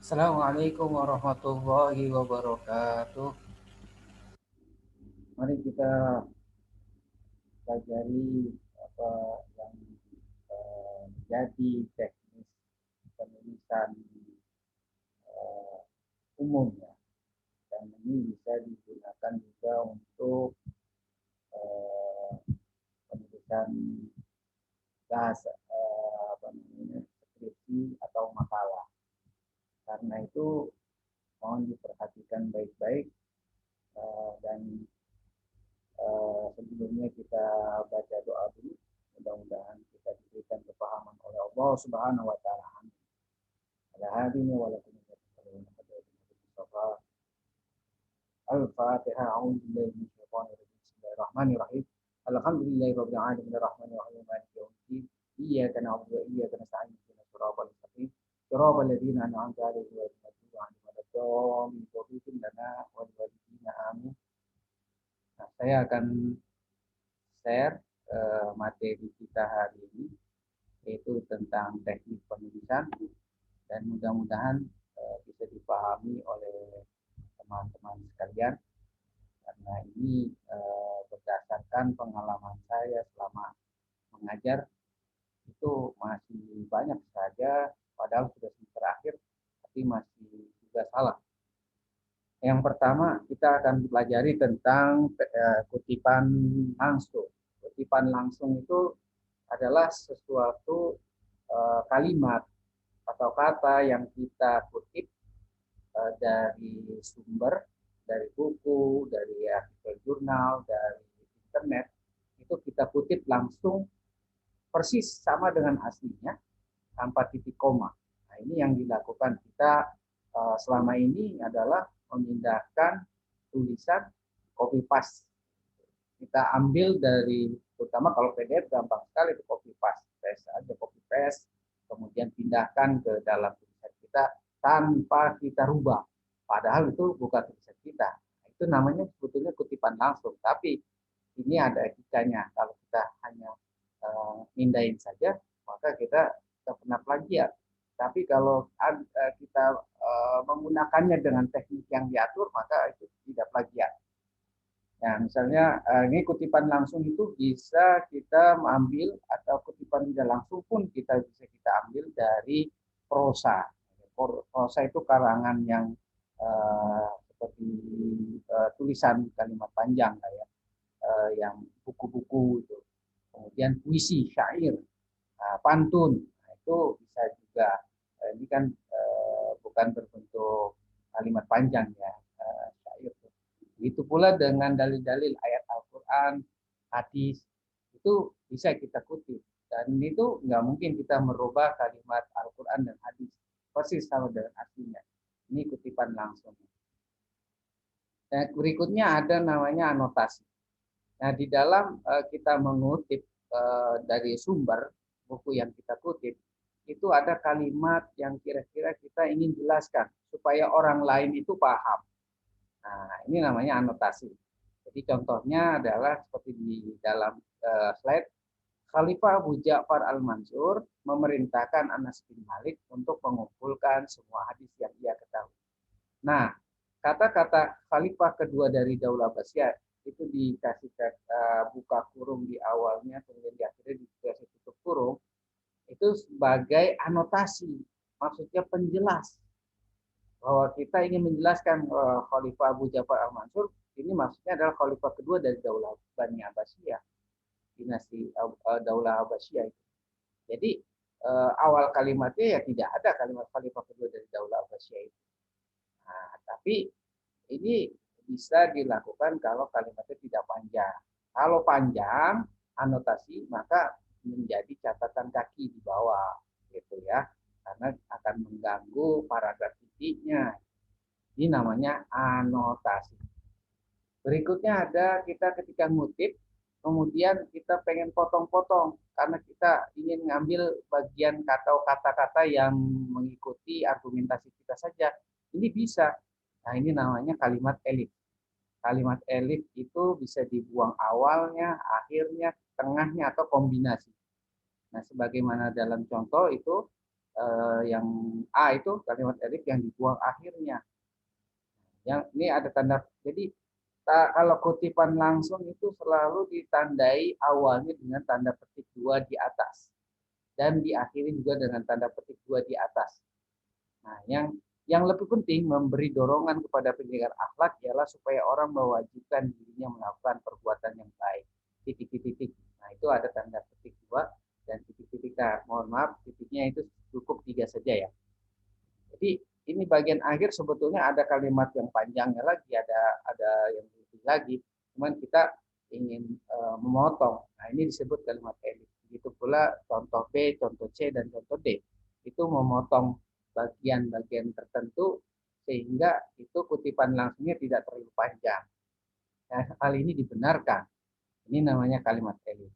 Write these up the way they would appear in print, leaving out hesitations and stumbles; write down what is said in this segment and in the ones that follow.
Assalamualaikum warahmatullahi wabarakatuh. Mari kita pelajari apa yang menjadi teknis penulisan eh, umum ya. Dan ini bisa digunakan juga untuk eh, penulisan bahasa apa namanya skripsi atau makalah. Karena itu mohon diperhatikan baik-baik dan sebelumnya kita baca doa dulu. Mudah-mudahan kita diberikan kepahaman oleh Allah Subhanahu wa taala. Ala hadini wa lakum Al-Fatihah. A'udzu billahi minasyaitonir rajim. Bismillahirrahmanirrahim. Alhamdulillahi rabbil alamin arrahmanir rahim maliki yaumiddin. Iyyaka na'budu wa iyyaka nasta'in. Ihdinas siratal mustaqim. Siratal ladzina an'amta 'alaihim ghairil maghdubi 'alaihim waladdallin. Taufiq lana wa liwalidina amin. Nah, saya akan share materi kita hari ini yaitu tentang teknik penulisan dan mudah-mudahan bisa dipahami oleh teman-teman sekalian karena ini berdasarkan pengalaman saya selama mengajar itu masih banyak saja padahal sudah semester akhir tapi masih juga salah. Yang pertama kita akan pelajari tentang kutipan langsung. Kutipan langsung itu adalah sesuatu kalimat atau kata yang kita kutip dari sumber, dari buku, dari artikel jurnal, dari internet, itu kita kutip langsung persis sama dengan aslinya tanpa titik koma. Nah, ini yang dilakukan kita selama ini adalah memindahkan tulisan copy paste. Kita ambil dari, terutama kalau PDF gampang sekali itu copy paste, paste aja copy paste, kemudian pindahkan ke dalam tulisan kita tanpa kita rubah. Padahal itu bukan tulisan kita. Itu namanya sebetulnya kutipan langsung. Tapi ini ada etikanya. Kalau kita hanya mindahin saja, maka kita pernah plagiat. Tapi kalau kita menggunakannya dengan teknik yang diatur, maka itu tidak plagiat. Nah, misalnya ini kutipan langsung itu bisa kita ambil atau kutipan tidak langsung pun bisa kita ambil dari prosa. Prosa itu karangan yang seperti tulisan kalimat panjang kayak yang buku-buku itu. Kemudian puisi, syair, pantun. Nah, itu bisa juga ini kan bukan berbentuk kalimat panjang ya, syair. Begitu pula dengan dalil-dalil ayat Al-Quran, hadis, itu bisa kita kutip. Dan itu nggak mungkin kita merubah kalimat Al-Quran dan hadis. Persis sama dengan aslinya. Ini kutipan langsung. Dan berikutnya ada namanya anotasi. Nah, di dalam kita mengutip dari sumber buku yang kita kutip, itu ada kalimat yang kira-kira kita ingin jelaskan supaya orang lain itu paham. Nah, ini namanya anotasi. Jadi contohnya adalah seperti di dalam slide, Khalifah Abu Ja'far Al-Mansur memerintahkan Anas bin Malik untuk mengumpulkan semua hadis yang ia ketahui. Nah, kata-kata Khalifah kedua dari Daulah Abbasiyah itu dikasih buka kurung di awalnya, kemudian di akhirnya dikasih tutup kurung, itu sebagai anotasi, maksudnya penjelas bahwa kita ingin menjelaskan Khalifah Abu Ja'far Al-Mansur ini maksudnya adalah Khalifah kedua dari Daulah Bani Abbasiyah, dinasti Daulah Abbasiyah itu. Jadi awal kalimatnya ya tidak ada kalimat Khalifah kedua dari Daulah Abbasiyah itu. Nah, tapi ini bisa dilakukan kalau kalimatnya tidak panjang. Kalau panjang anotasi maka menjadi catatan kaki di bawah gitu ya. Karena akan mengganggu paragraf intinya. Ini namanya anotasi. Berikutnya ada kita ketika ngutip, kemudian kita pengen potong-potong karena kita ingin ngambil bagian kata-kata yang mengikuti argumentasi kita saja. Ini bisa. Nah, ini namanya kalimat elif. Kalimat elif itu bisa dibuang awalnya, akhirnya, tengahnya, atau kombinasi. Nah, sebagaimana dalam contoh itu, yang A itu kalimat elif yang dibuang akhirnya. Yang ini ada tanda. Jadi kalau kutipan langsung itu selalu ditandai awalnya dengan tanda petik 2 di atas dan diakhiri juga dengan tanda petik 2 di atas. Nah, yang lebih penting memberi dorongan kepada pendidikan akhlak ialah supaya orang mewajibkan dirinya melakukan perbuatan yang baik. Titik-titik. Nah, itu ada tanda petik 2 dan titik-titik. Nah, mohon maaf, titiknya itu cukup 3 saja ya. Jadi ini bagian akhir sebetulnya ada kalimat yang panjangnya lagi, ada yang lebih lagi. Cuman kita ingin memotong. Nah, ini disebut kalimat elif. Begitu pula contoh B, contoh C, dan contoh D. Itu memotong bagian-bagian tertentu sehingga itu kutipan langsungnya tidak terlalu panjang. Nah, hal ini dibenarkan. Ini namanya kalimat elif.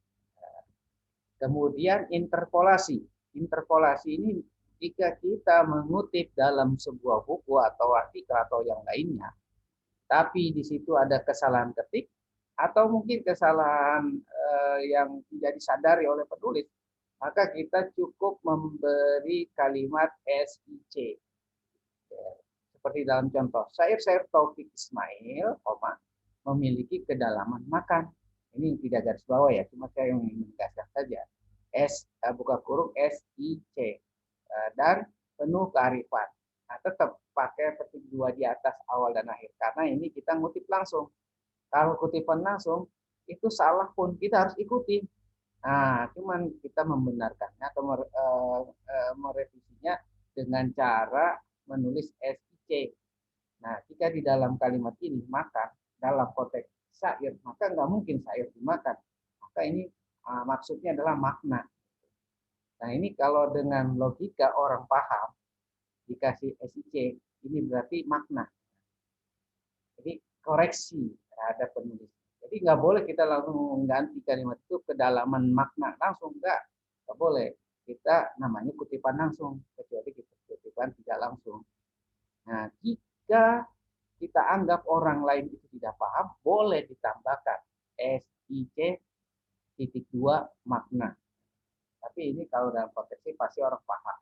Kemudian interpolasi. Interpolasi ini jika kita mengutip dalam sebuah buku atau artikel atau yang lainnya, tapi di situ ada kesalahan ketik atau mungkin kesalahan yang tidak disadari oleh penulis, maka kita cukup memberi kalimat SIC. Seperti dalam contoh, syair-syair Taufik Ismail, memiliki kedalaman makan. Ini tidak garis bawah ya, cuma saya yang menegaskan saja. Buka kurung SIC. Dan penuh kearifan. Nah, tetap pakai petik 2 di atas awal dan akhir. Karena ini kita ngutip langsung. Kalau kutipan langsung, itu salah pun kita harus ikuti. Nah, cuman kita membenarkannya atau merevisinya dengan cara menulis SIC. Nah, jika di dalam kalimat ini makan, dalam konteks syair, maka nggak mungkin syair dimakan. Maka ini maksudnya adalah makna. Nah, ini kalau dengan logika orang paham, dikasih SIC, ini berarti makna. Jadi koreksi terhadap penulis. Jadi nggak boleh kita langsung mengganti kalimat itu kedalaman makna. Langsung nggak boleh. Kita namanya kutipan langsung, kecuali kita kutipan tidak langsung. Nah, jika kita anggap orang lain itu tidak paham, boleh ditambahkan SIC titik 2 makna. Tapi ini kalau dalam konteks ini pasti orang paham.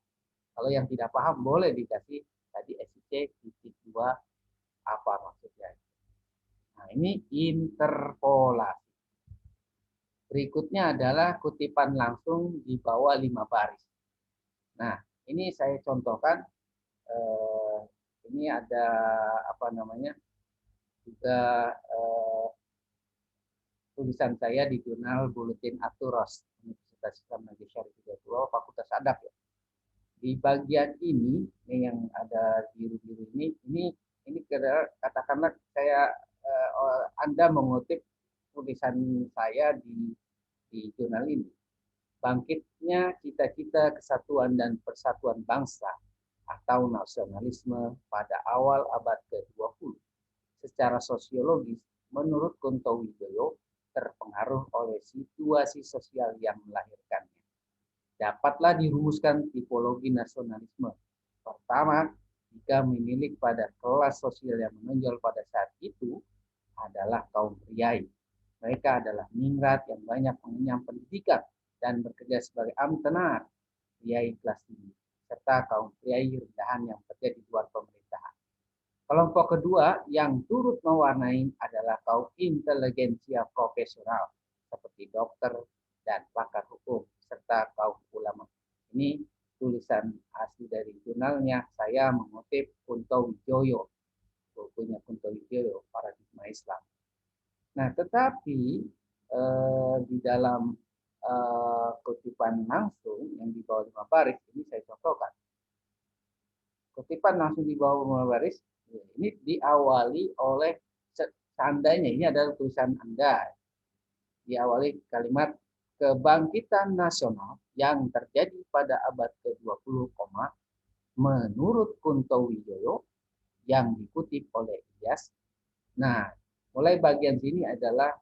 Kalau yang tidak paham boleh dikasih tadi SIC titik 2 apa maksudnya. Nah, ini interpolasi. Berikutnya adalah kutipan langsung di bawah 5 baris. Nah, ini saya contohkan. Ini ada apa namanya juga tulisan saya di jurnal Buletin Aturos Universitas Islam Negeri Syarif Hidayatullah Fakultas Adab ya. Di bagian ini yang ada biru-biru ini katakanlah saya Anda mengutip tulisan saya di jurnal ini. Bangkitnya cita-cita kesatuan dan persatuan bangsa atau nasionalisme pada awal abad ke-20 secara sosiologis menurut Kunto Wijoyo terpengaruh oleh situasi sosial yang melahirkannya. Dapatlah dirumuskan tipologi nasionalisme. Pertama, jika menilik pada kelas sosial yang menonjol pada saat itu adalah kaum priai. Mereka adalah ningrat yang banyak mengenyam pendidikan dan bekerja sebagai amtenar, priai kelas tinggi, serta kaum priai rendahan yang bekerja di luar pemerintahan. Kelompok kedua yang turut mewarnai adalah kaum inteligensia profesional seperti dokter dan pakar hukum serta kaum ulama. Ini tulisan asli dari jurnalnya. Saya mengutip Kunto Wijoyo, bukunya Kunto Wijoyo, Paradigma Islam. Nah, tetapi di dalam kutipan langsung yang di bawah 5 baris ini saya contohkan. Kutipan langsung di bawah 5 baris ini diawali oleh seandainya ini adalah tulisan Anda. Diawali kalimat kebangkitan nasional yang terjadi pada abad ke-20, menurut Kunto Wijoyo yang dikutip oleh Ilyas. Nah, mulai bagian sini adalah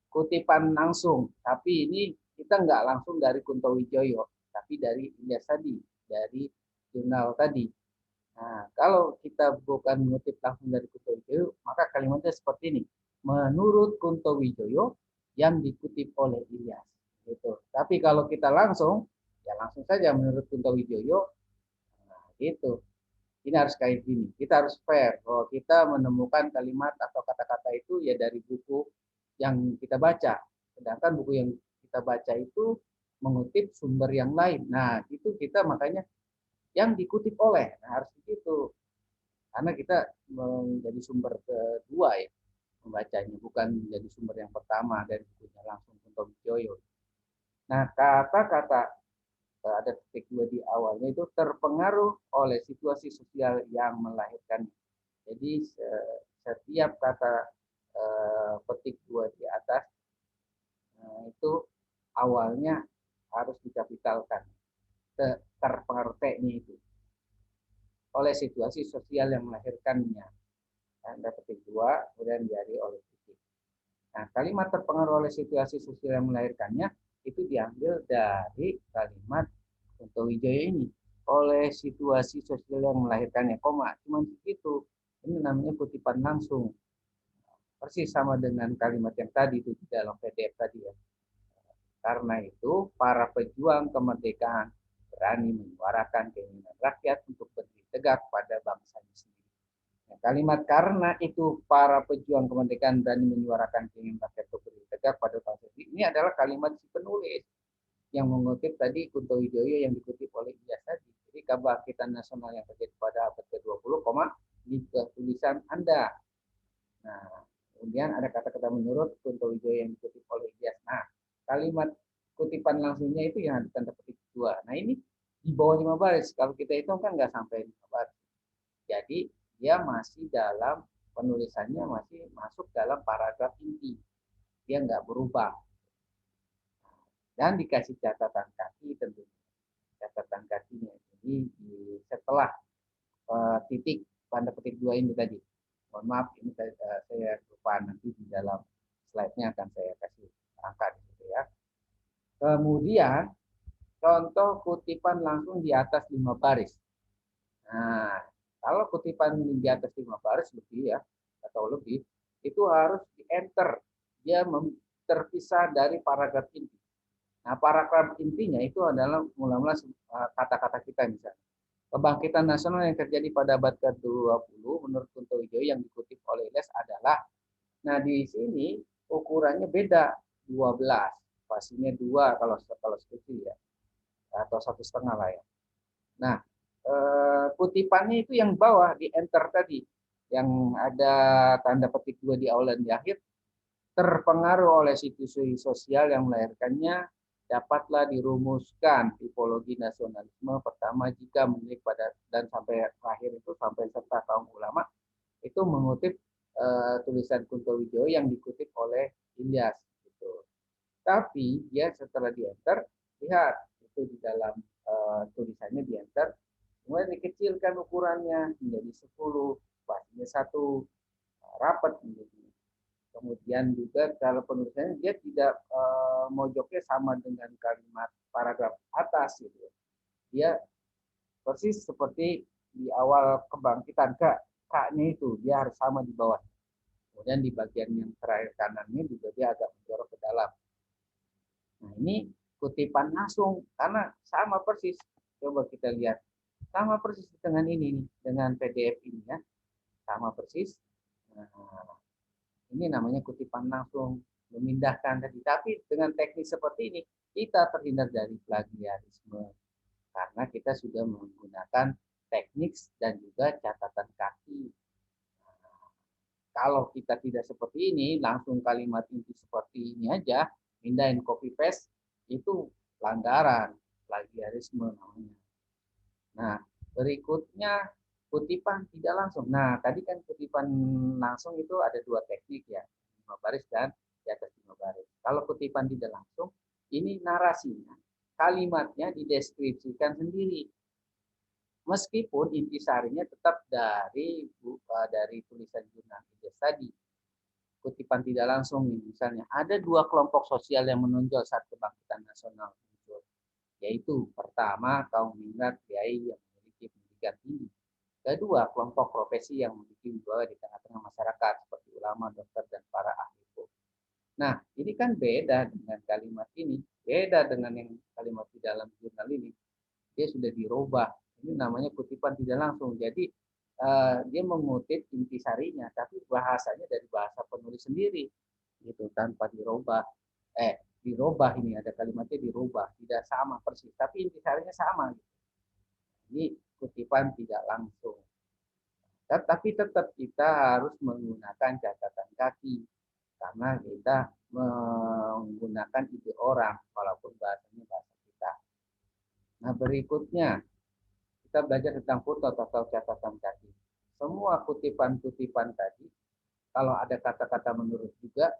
kutipan langsung, tapi ini kita nggak langsung dari Kunto Wijoyo, tapi dari Ilyas tadi, dari jurnal tadi. Nah, kalau kita bukan mengutip langsung dari Kunto Wijoyo, maka kalimatnya seperti ini. Menurut Kunto Wijoyo yang dikutip oleh Ilyas. Gitu. Tapi kalau kita langsung, ya langsung saja menurut Kunto Wijoyo Itu. Ini harus kayak gini. Kita harus fair bahwa kita menemukan kalimat atau kata-kata itu ya dari buku yang kita baca. Sedangkan buku yang kita baca itu mengutip sumber yang lain. Nah, itu kita makanya yang dikutip oleh. Nah, harus begitu. Karena kita menjadi sumber kedua ya membacanya, bukan menjadi sumber yang pertama dari bukunya langsung Kunto Wijoyo. Nah, kata-kata ada titik dua di awalnya itu terpengaruh oleh situasi sosial yang melahirkan. Jadi setiap kata petik dua di atas itu awalnya harus dikapitalkan. Terpengaruh T-nya itu oleh situasi sosial yang melahirkannya. Tanda petik dua, kemudian diari oleh titik. Nah, kalimat terpengaruh oleh situasi sosial yang melahirkannya itu diambil dari kalimat Kunto Wijoyo ini. Oleh situasi sosial yang melahirkannya, koma, cuma segitu. Ini namanya kutipan langsung. Persis sama dengan kalimat yang tadi itu di dalam PDF tadi ya. Karena itu, para pejuang kemerdekaan berani menyuarakan keinginan rakyat untuk berdiri tegak pada bangsanya sendiri. Nah, kalimat karena itu para pejuang kemerdekaan berani menyuarakan keinginan rakyat untuk berdiri tegak pada bangsa sendiri. Ini adalah kalimat si penulis yang mengutip tadi Kunto Wijoyo yang dikutip oleh Ilyas tadi. Jadi kebangkitan nasional yang terjadi pada abad ke-20, di tulisan Anda. Nah, kemudian ada kata-kata menurut Kunto Wijoyo yang dikutip oleh Ilyas. Nah, kalimat kutipan langsungnya itu yang ada tanda petik dua. Nah, ini di bawah 5 baris. Kalau kita hitung kan nggak sampai 5 baris. Jadi, dia masih dalam penulisannya masih masuk dalam paragraf inti. Dia nggak berubah. Dan dikasih catatan kaki tentunya. Catatan kakinya. Jadi setelah titik tanda petik dua ini tadi. Mohon maaf, ini saya lupa nanti di dalam slide-nya akan saya kasih angka gitu ya. Kemudian contoh kutipan langsung di atas 5 baris. Nah, kalau kutipan di atas 5 baris lebih ya atau lebih itu harus di-enter. Dia terpisah dari paragraf inti. Nah, paragraf intinya itu adalah mula-mula kata-kata kita misalnya. Kebangkitan nasional yang terjadi pada abad ke-20 menurut Kunto Wijoyo yang dikutip oleh Les adalah, nah di sini ukurannya beda, 12, pastinya 2 kalau skripsi ya, atau 1,5 lah ya. Nah, kutipannya itu yang bawah di enter tadi, yang ada tanda petik 2 di awal dan di akhir, terpengaruh oleh situasi sosial yang melahirkannya, dapatlah dirumuskan tipologi nasionalisme pertama jika menilik pada dan sampai akhir itu sampai serta kaum ulama itu mengutip tulisan Kunto Wijoyo yang dikutip oleh Ilyas gitu. Tapi dia setelah di enter lihat itu di dalam tulisannya di enter kemudian dikecilkan ukurannya menjadi 10, pastinya 1 rapat menjadi. Kemudian juga kalau penulisannya dia tidak mojoknya sama dengan kalimat paragraf atas gitu. Dia persis seperti di awal kebangkitan K-nya itu dia harus sama di bawah. Kemudian di bagian yang terakhir kanannya juga dia agak menjorok ke dalam. Nah, ini kutipan langsung karena sama persis. Coba kita lihat. Sama persis dengan ini nih, dengan PDF ini ya. Sama persis. Nah, ini namanya kutipan langsung memindahkan tadi. Tapi dengan teknik seperti ini kita terhindar dari plagiarisme karena kita sudah menggunakan teknik dan juga catatan kaki. Nah, kalau kita tidak seperti ini, langsung kalimat inti seperti ini aja, pindahin copy paste itu pelanggaran plagiarisme namanya. Nah, berikutnya kutipan tidak langsung. Nah, tadi kan kutipan langsung itu ada 2 teknik ya, 5 baris dan di atas 5 baris. Kalau kutipan tidak langsung, ini narasinya, kalimatnya dideskripsikan sendiri. Meskipun intisarinya tetap dari tulisan jurnal tadi. Kutipan tidak langsung misalnya, ada 2 kelompok sosial yang menonjol saat kebangkitan nasional muncul, yaitu pertama kaum minat kiai yang memiliki pendidikan tinggi. Kedua, kelompok profesi yang memiliki wibawa di tengah-tengah masyarakat seperti ulama, dokter, dan para ahli hukum. Nah, ini kan beda dengan kalimat ini, beda dengan yang kalimat di dalam jurnal ini. Dia sudah dirubah. Ini namanya kutipan tidak langsung. Jadi dia mengutip intisarinya, tapi bahasanya dari bahasa penulis sendiri, gitu tanpa dirubah. Dirubah, ini ada kalimatnya dirubah, tidak sama persis, tapi intisarinya sama. Gitu. Ini kutipan tidak langsung. Tapi tetap kita harus menggunakan catatan kaki karena kita menggunakan ide orang walaupun bahasanya bahasa kita. Nah, berikutnya kita belajar tentang footnote atau catatan kaki. Semua kutipan-kutipan tadi, kalau ada kata-kata menurut juga,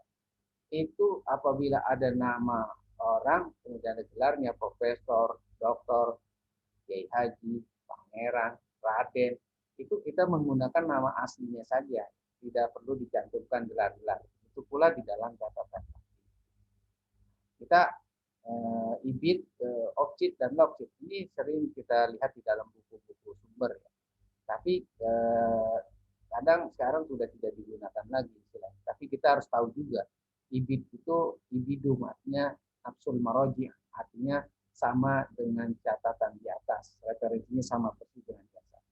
itu apabila ada nama orang, kemudian ada gelarnya, profesor, doktor, kiai haji, pangeran, raden, itu kita menggunakan nama aslinya saja, tidak perlu dicantumkan gelar-gelar. Itu pula di dalam catatan. Kita ibid, objid, dan logjid. Ini sering kita lihat di dalam buku-buku sumber. Ya. Tapi kadang sekarang sudah tidak digunakan lagi istilahnya. Tapi kita harus tahu juga, ibid itu ibidum, artinya nafsul maroji, artinya sama dengan catatan di atas. Referensinya sama persis dengan di atas.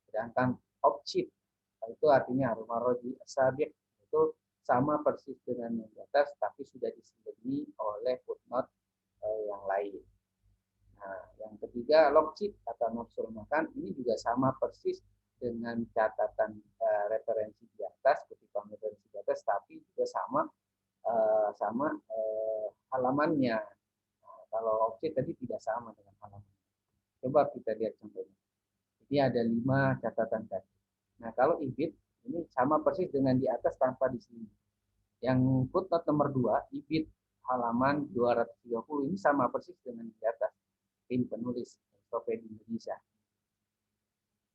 Sedangkan objid itu artinya maroji asabiq, itu sama persis dengan yang di atas, tapi sudah diselingi oleh footnote yang lain. Nah, yang ketiga, logjid atau nafsul makan, ini juga sama persis dengan catatan referensi di atas, kutipan referensi di atas, tapi juga sama halamannya. Nah, kalau logjid tadi tidak sama dengan halaman. Coba kita lihat contohnya. Ini ada 5 catatan tadi. Nah, kalau ibid ini sama persis dengan di atas tanpa di sini. Yang footnote nomor 2, ibid halaman 230 ini sama persis dengan di atas. Tim penulis Ensiklopedia Indonesia.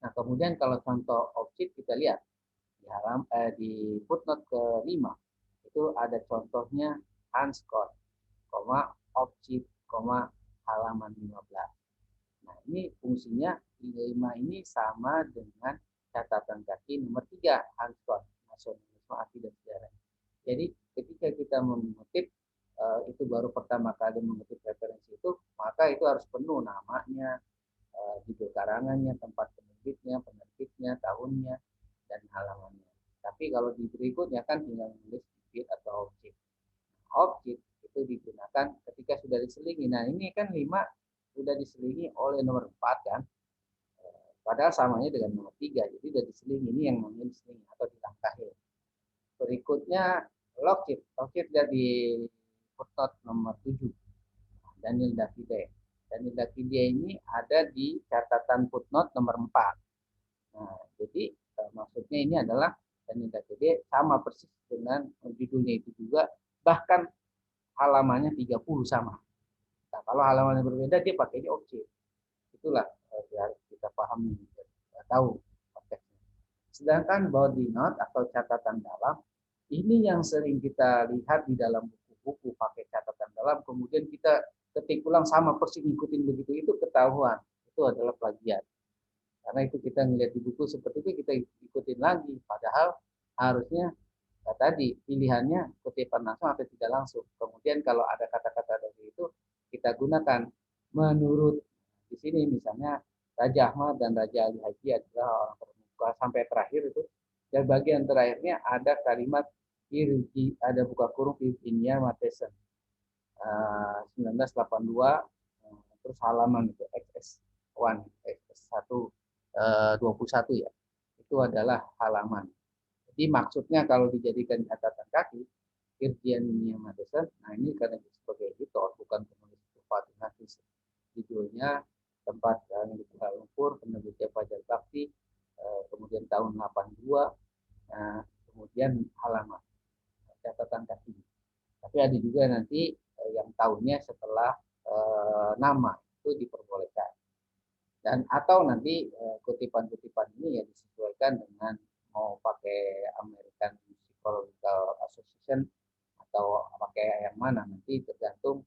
Nah, kemudian kalau contoh objek kita lihat di footnote ke-5 itu ada contohnya Hanscott, objek, halaman 15. Nah, ini fungsinya 5 ini sama dengan catatan kaki nomor 3 Hanscott, nasionalisme arti dan sejarah. Jadi ketika kita mengutip itu baru pertama kali mengutip referensi itu, maka itu harus penuh namanya, judul karangannya, tempat penerbitnya, tahunnya, dan halamannya. Tapi kalau di berikutnya kan tinggal menulis ibid atau objek. Objek itu digunakan ketika sudah diselingi. Nah, ini kan 5 sudah diselingi oleh nomor 4 kan. Padahal samanya dengan nomor 3. Jadi sudah diselingi, ini yang namanya diselingi atau dilangkahi. Berikutnya logjit. Logjit dari footnote nomor 7. Daniel Davide. Daniel Davide ini ada di catatan footnote nomor 4. Nah, jadi maksudnya ini adalah Daniel Davide sama persis dengan judulnya itu juga, bahkan halamannya 30 sama. Nah, kalau halamannya berbeda dia pakainya objek. Itulah harus kita pahami, kita tahu konteksnya. Sedangkan body note atau catatan dalam, ini yang sering kita lihat di dalam buku-buku pakai catatan dalam, kemudian kita ketik ulang sama persis ngikutin begitu, itu ketahuan. Itu adalah plagiat. Karena itu kita ngelihat di buku seperti itu, kita ikutin lagi. Padahal harusnya tadi pilihannya kutipan langsung atau tidak langsung. Kemudian kalau ada kata-kata dari itu, kita gunakan menurut. Di sini misalnya Raja Ahmad dan Raja Ali Haji adalah orang termuka sampai terakhir itu. Dan bagian terakhirnya ada kalimat ada buka kurung Virginia Matheson 1982, terus halaman itu XS1 XS1 21 ya. Itu adalah halaman. Jadi maksudnya kalau dijadikan catatan kaki, Virginia Madison, nah ini karena sebagai editor, bukan penulis Fatin Hafiz. Judulnya tempat yang di Kuala Lumpur, penerbitnya Fajar Bakti, kemudian tahun 82, nah, kemudian halaman catatan kaki. Tapi ada juga nanti yang tahunnya setelah nama itu diperbolehkan. Dan atau nanti kutipan-kutipan ini ya disesuaikan dengan mau pakai American Psychological Association atau pakai yang mana, nanti tergantung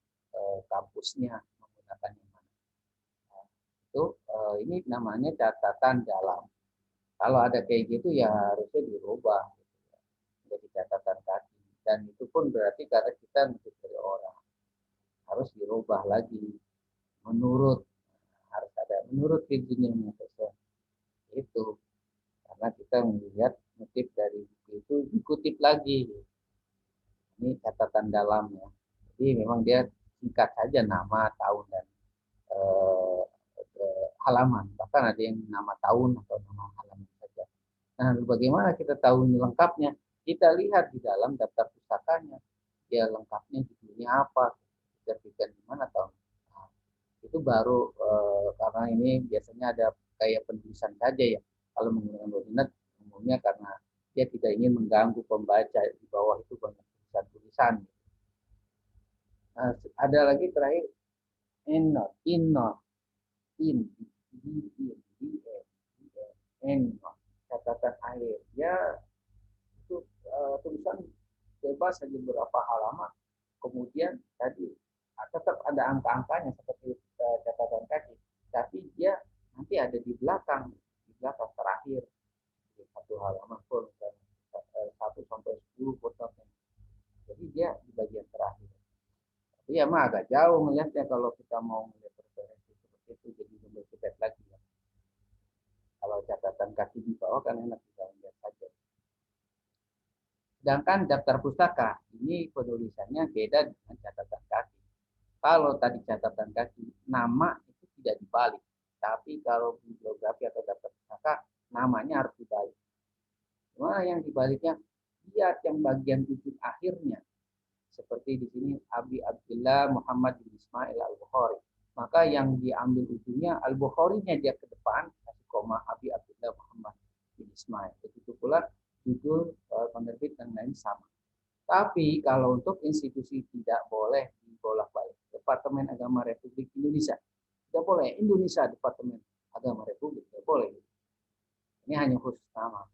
kampusnya menggunakan yang mana. Nah, itu ini namanya catatan dalam. Kalau ada kayak gitu ya harusnya dirubah gitu ya, menjadi catatan kaki. Dan itu pun berarti karena kita ngutip dari orang, harus dirubah lagi menurut, harus ada ada menurut Virginia Madison itu, karena kita melihat motif dari buku itu dikutip lagi. Ini catatan dalamnya. Jadi memang dia singkat saja nama, tahun, dan halaman. Bahkan ada yang nama tahun atau nama halaman saja. Nah, bagaimana kita tahu ini lengkapnya? Kita lihat di dalam daftar pustakanya. Dia lengkapnya judulnya apa, diterbitkan di mana tahun. Nah, itu baru karena ini biasanya ada kayak penulisan saja ya. Kalau menggunakan Wordnet umumnya karena dia tidak ingin mengganggu pembaca, di bawah itu banyak tulisan-tulisan. Nah, ada lagi terakhir endnote, endnote, catatan akhir. Ya itu tulisan bebas saja berapa halaman. Kemudian tadi tetap ada angka-angkanya seperti catatan kaki, tapi dia nanti ada di belakang terakhir di satu halaman pun 1 sampai 10 fotonya. Jadi dia di bagian terakhir. Tapi ya mah agak jauh melihatnya kalau kita mau melihat referensi seperti itu, jadi lebih lagi ya. Kalau catatan kaki di bawah kan enak bisa melihat saja. Sedangkan daftar pustaka ini penulisannya beda dengan catatan kaki. Kalau tadi catatan kaki nama itu tidak dibalik, tapi kalau bibliografi atau daftar pustaka namanya harus dibalik. Cuma yang dibaliknya lihat yang bagian ujung akhirnya. Seperti di sini Abi Abdullah Muhammad bin Ismail Al-Bukhari. Maka yang diambil ujungnya Al-Bukhari-nya dia ke depan, kasih koma Abi Abdullah Muhammad bin Ismail. Begitu pula judul penerbit dan lain sama. Tapi kalau untuk institusi tidak boleh dibolak-balik. Departemen Agama Republik Indonesia tidak boleh. Indonesia Departemen Agama Republik tidak boleh. Ini hanya khusus nama.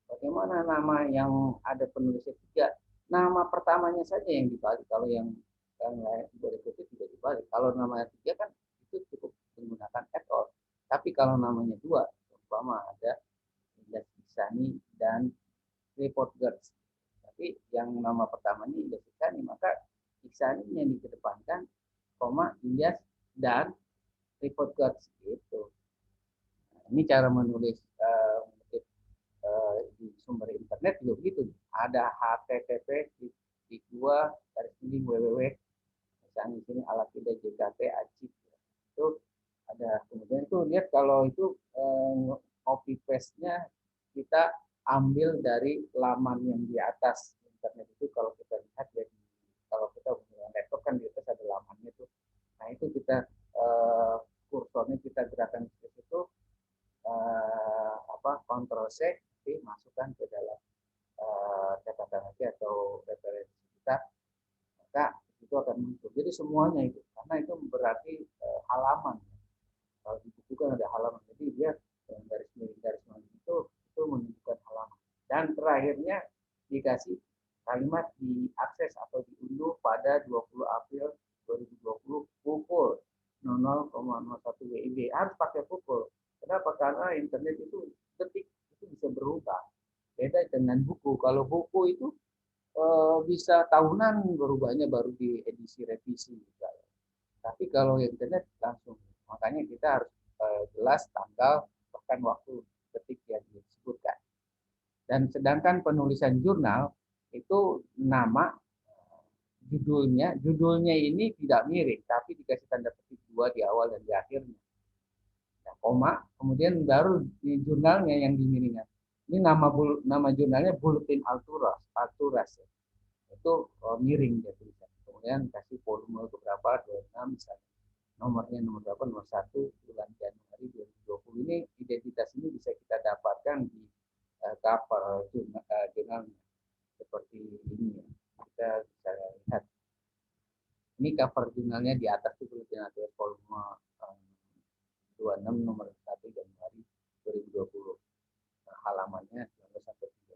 Bagaimana nama yang ada penulisnya tiga? Nama pertamanya saja yang dibalik. Kalau yang lain berikutnya tidak dibalik. Kalau namanya tiga kan itu cukup menggunakan add-on. Tapi kalau namanya dua, umpama ada Indah Iksani dan Report Girls. Tapi yang nama pertamanya Indah Iksani, maka Iksani yang dikedepankan, koma Indah dan Report Girls gitu. Nah, ini cara menulis di sumber internet juga begitu. Ada http di dua garis miring www, misalnya di sini Alaqidah JKT Acip itu ada. Kemudian itu lihat kalau itu copy paste-nya kita ambil dari laman yang di atas internet itu. Kalau kita lihat ya, kalau kita menggunakan laptop kan di atas ada lamannya itu. Nah itu kita kursornya kita gerakan ke situ, Ctrl C, masukkan ke dalam catatan hati atau referensi kita, maka itu akan muncul. Jadi semuanya itu, karena itu berarti halaman. Kalau di buku kan ada halaman, jadi dia garis miring itu menunjukkan halaman. Dan terakhirnya dikasih kalimat diakses atau diunduh pada 20 April 2020 pukul 00,01 WIB. Harus pakai pukul. Kenapa? Karena internet itu detik itu bisa berubah. Beda dengan buku. Kalau buku itu bisa tahunan berubahnya baru di edisi revisi. Tapi kalau internet langsung. Makanya kita harus jelas tanggal bahkan waktu detik yang disebutkan. Dan sedangkan penulisan jurnal itu nama judulnya ini tidak miring, tapi dikasih tanda petik 2 di awal dan di akhirnya. Nah, koma, kemudian baru di jurnalnya yang dimiringkan. Ini nama jurnalnya Bulletin Alturas ya. Itu miring dia tulisan. Kemudian kasih volume berapa, 26 misalnya. Nomornya nomor berapa, nomor 1 bulan Januari 2020. Ini identitas ini bisa kita dapatkan di cover jurnalnya seperti ini ya. Kita bisa lihat. Ini cover jurnalnya di atas itu Bulletin Alturas volume 26 nomor 1 Januari 2020. Halamannya 19 sampai 35.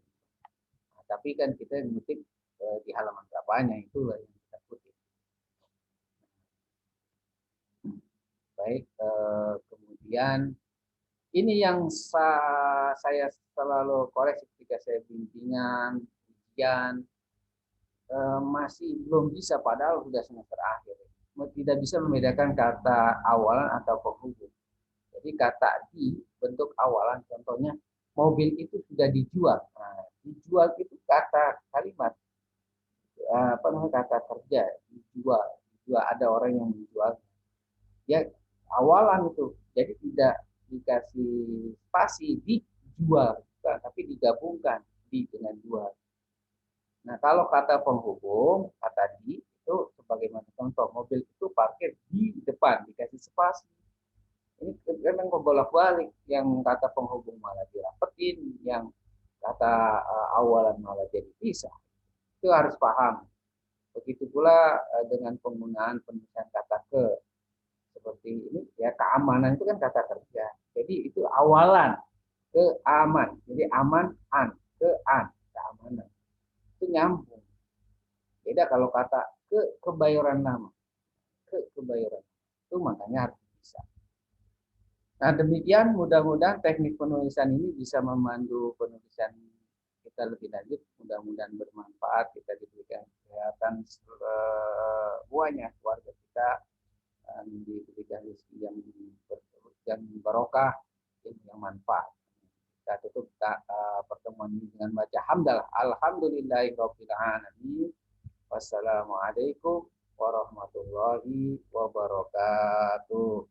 Nah, tapi kan kita mengutip di halaman berapanya, itu yang kita kutip. Baik, kemudian ini yang saya selalu koreksi ketika saya bimbingan, ujian, masih belum bisa padahal sudah semester akhir. tidak bisa membedakan kata awalan atau penghubung. Jadi kata di bentuk awalan, contohnya mobil itu sudah dijual. Nah, dijual itu kata kalimat apa namanya, kata kerja, dijual. Dijual, ada orang yang menjual. Ya awalan itu. Jadi tidak dikasih spasi dijual, tapi digabungkan di dengan jual. Nah, kalau kata penghubung, kata di itu sebagaimana contoh, mobil itu parkir di depan, dikasih spasi. Ini memang kebolak-balik, yang kata penghubung malah dirapetin, yang kata awalan malah jadi pisah. Itu harus paham. Begitu pula dengan penggunaan penulisan kata ke, seperti ini ya, keamanan itu kan kata kerja. Jadi itu awalan ke aman. Jadi aman an ke an, keamanan. Itu nyambung. Beda kalau kata kebayoran nama, kebayoran. Itu makanya harus bisa. Nah, demikian mudah-mudahan teknik penulisan ini bisa memandu penulisan kita lebih lanjut. Mudah-mudahan bermanfaat, kita diberikan kesehatan semuanya, keluarga kita, dan diberikan rezeki yang barokah, yang manfaat. Kita tutup pertemuan ini dengan baca hamdalah. Alhamdulillahirabbil alamin. Wassalamualaikum warahmatullahi wabarakatuh.